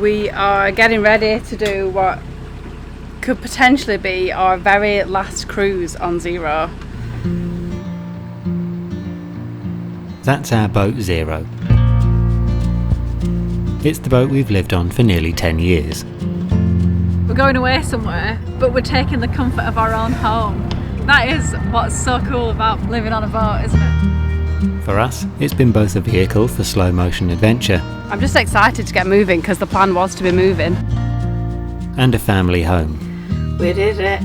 We are getting ready to do what could potentially be our very last cruise on Zero. That's our boat Zero. It's the boat we've lived on for nearly 10 years. We're going away somewhere, but we're taking the comfort of our own home. That is what's so cool about living on a boat, isn't it? For us, it's been both a vehicle for slow motion adventure. I'm just excited to get moving because the plan was to be moving. And a family home. We did it.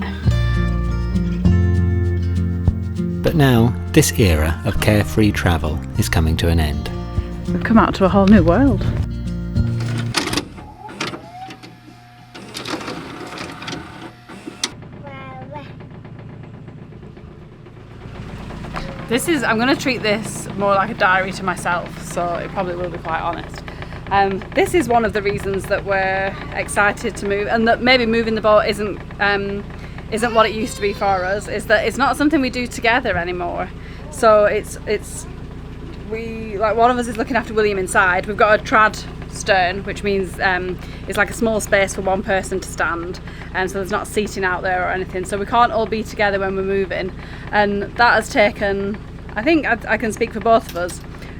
But now, this era of carefree travel is coming to an end. We've come out to a whole new world. I'm going to treat this more like a diary to myself, so it probably will be quite honest. This is one of the reasons that we're excited to move, and that maybe moving the boat isn't what it used to be for us, is that it's not something we do together anymore. So one of us is looking after William inside. We've got a trad stern, which means it's like a small space for one person to stand, and so there's not seating out there or anything, so we can't all be together when we're moving, and that has taken, I think I can speak for both of us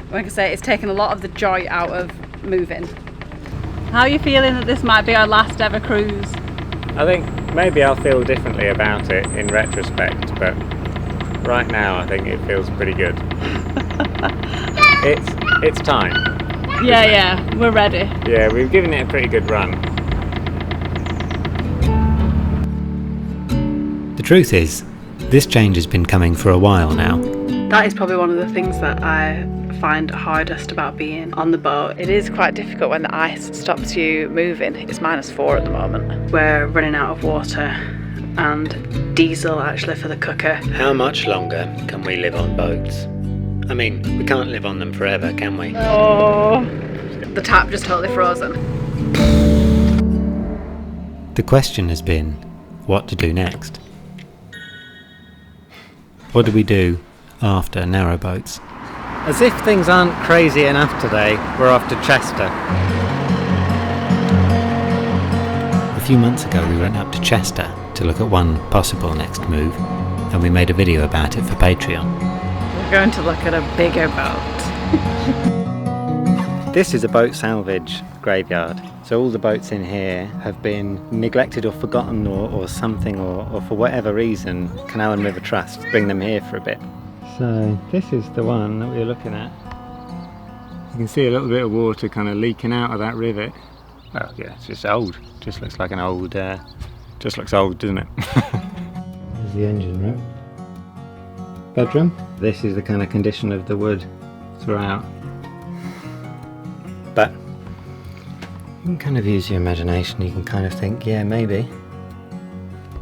when I can say it's taken a lot of the joy out of moving. How are you feeling that this might be our last ever cruise? I think maybe I'll feel differently about it in retrospect, but right now I think it feels pretty good. It's time. Yeah, we're ready. Yeah, we've given it a pretty good run. The truth is, this change has been coming for a while now. That is probably one of the things that I find hardest about being on the boat. It is quite difficult when the ice stops you moving. It's -4 at the moment. We're running out of water and diesel actually for the cooker. How much longer can we live on boats? I mean, we can't live on them forever, can we? Oh, the tap just totally frozen. The question has been, what to do next? What do we do after narrowboats? As if things aren't crazy enough today, we're off to Chester. A few months ago we went up to Chester to look at one possible next move, and we made a video about it for Patreon. We're going to look at a bigger boat. This is a boat salvage graveyard, so all the boats in here have been neglected or forgotten or something, or for whatever reason Canal and River Trust bring them here for a bit. So this is the one that we're looking at. You can see a little bit of water kind of leaking out of that rivet. Well, yeah, it's just old. Just looks like an old, just looks old, doesn't it? There's the engine room. Bedroom. This is the kind of condition of the wood throughout. But you can kind of use your imagination. You can kind of think, yeah, maybe.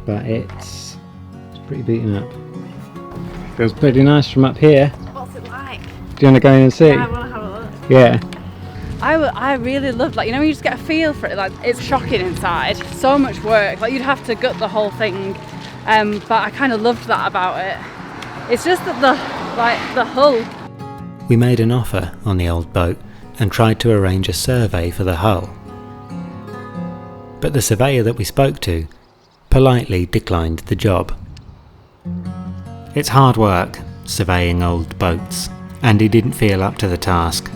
But it's pretty beaten up. Feels pretty nice from up here. What's it like? Do you want to go in and see? Yeah, I want to have a look. Yeah. I really love, like, you know, when you just get a feel for it. Like, it's shocking inside. So much work. Like, you'd have to gut the whole thing. But I kind of loved that about it. It's just that the hull. We made an offer on the old boat and tried to arrange a survey for the hull. But the surveyor that we spoke to politely declined the job. It's hard work, surveying old boats, and he didn't feel up to the task.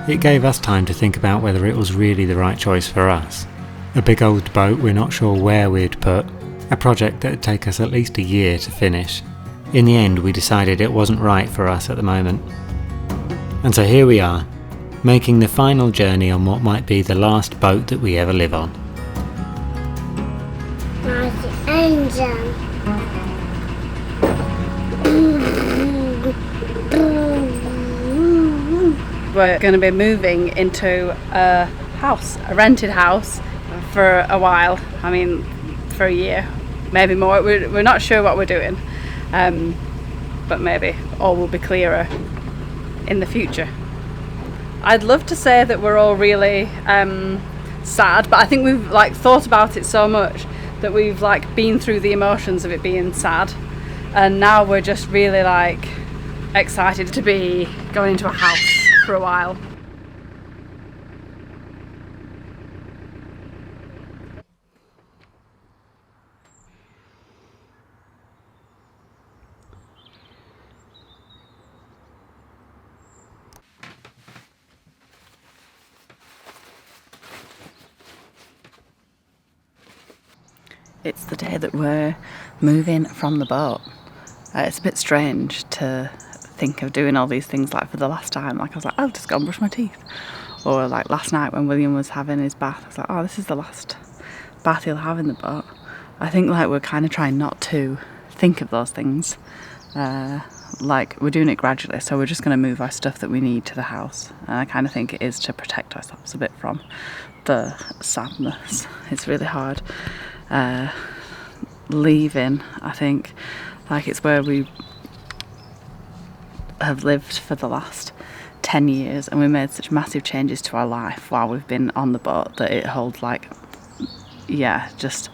It gave us time to think about whether it was really the right choice for us. A big old boat we're not sure where we'd put, a project that would take us at least a year to finish. In the end, we decided it wasn't right for us at the moment. And so here we are, making the final journey on what might be the last boat that we ever live on. Like the engine. We're going to be moving into a house, a rented house, for a while. I mean, for a year, maybe more. We're not sure what we're doing, but maybe all will be clearer in the future. I'd love to say that we're all really sad, but I think we've thought about it so much that we've been through the emotions of it being sad, and now we're just really excited to be going into a house for a while. It's the day that we're moving from the boat. It's a bit strange to think of doing all these things like for the last time. Like I was like, I'll just go and brush my teeth. Or like last night when William was having his bath, I was like, oh, this is the last bath he'll have in the boat. I think like we're kind of trying not to think of those things. Like we're doing it gradually, so we're just going to move our stuff that we need to the house. And I kind of think it is to protect ourselves a bit from the sadness. It's really hard. Leaving, I think, like it's where we have lived for the last 10 years, and we made such massive changes to our life while we've been on the boat that it holds like, yeah, just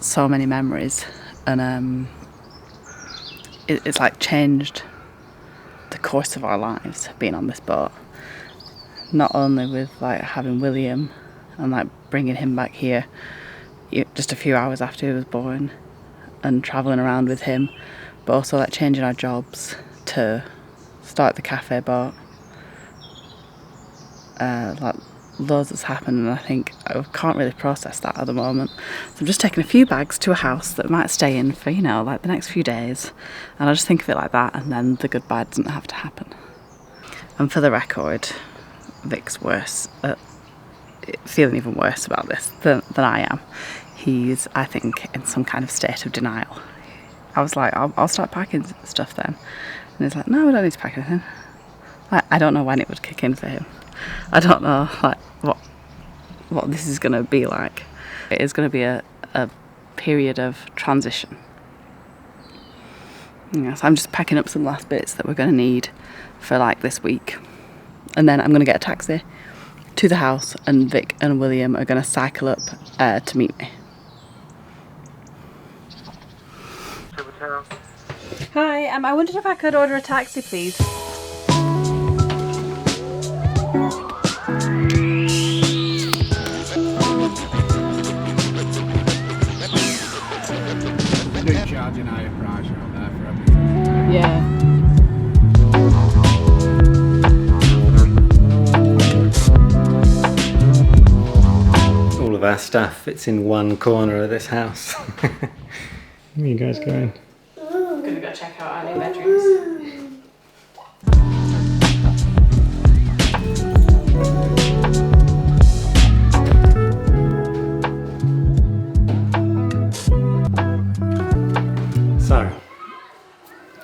so many memories. And it's like changed the course of our lives being on this boat, not only with like having William and like bringing him back here just a few hours after he was born and travelling around with him, but also like changing our jobs to start the cafe boat. Like loads has happened, and I think I can't really process that at the moment. So I'm just taking a few bags to a house that might stay in for, you know, like the next few days, and I just think of it like that, and then the goodbye doesn't have to happen. And for the record, Vic's worse at feeling even worse about this than I am. He's, I think, in some kind of state of denial. I was like, I'll start packing stuff then. And he's like, no, we don't need to pack anything. Like, I don't know when it would kick in for him. I don't know like what this is going to be like. It is going to be a period of transition. Yeah, so I'm just packing up some last bits that we're going to need for like this week. And then I'm going to get a taxi to the house, and Vic and William are going to cycle up to meet me. Hi, I wondered if I could order a taxi, please. Charging higher price on there for everything. Yeah. All of our stuff fits in one corner of this house. Where are you guys going? I'm gonna go check out our new bedrooms. So,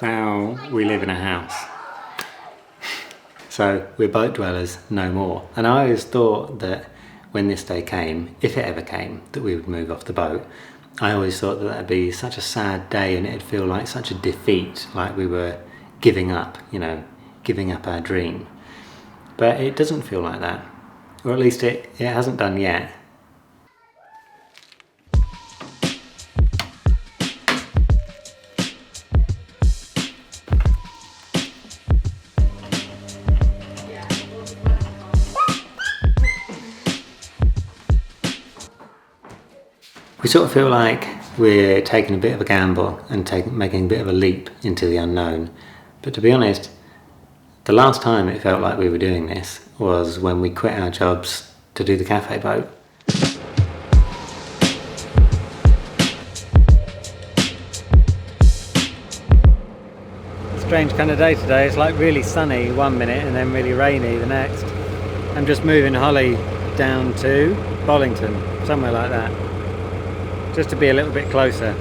now we live in a house. So we're boat dwellers no more. And I always thought that when this day came, if it ever came, that we would move off the boat, I always thought that that'd be such a sad day, and it'd feel like such a defeat, like we were giving up, you know, giving up our dream. But it doesn't feel like that, or at least it hasn't done yet. We sort of feel like we're taking a bit of a gamble and making a bit of a leap into the unknown. But to be honest, the last time it felt like we were doing this was when we quit our jobs to do the cafe boat. Strange kind of day today. It's like really sunny one minute and then really rainy the next. I'm just moving Holly down to Bollington, somewhere like that, just to be a little bit closer.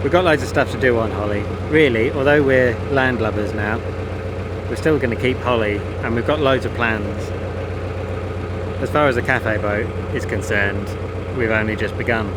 We've got loads of stuff to do on Holly. Really, although we're landlubbers now, we're still going to keep Holly, and we've got loads of plans. As far as the cafe boat is concerned, we've only just begun.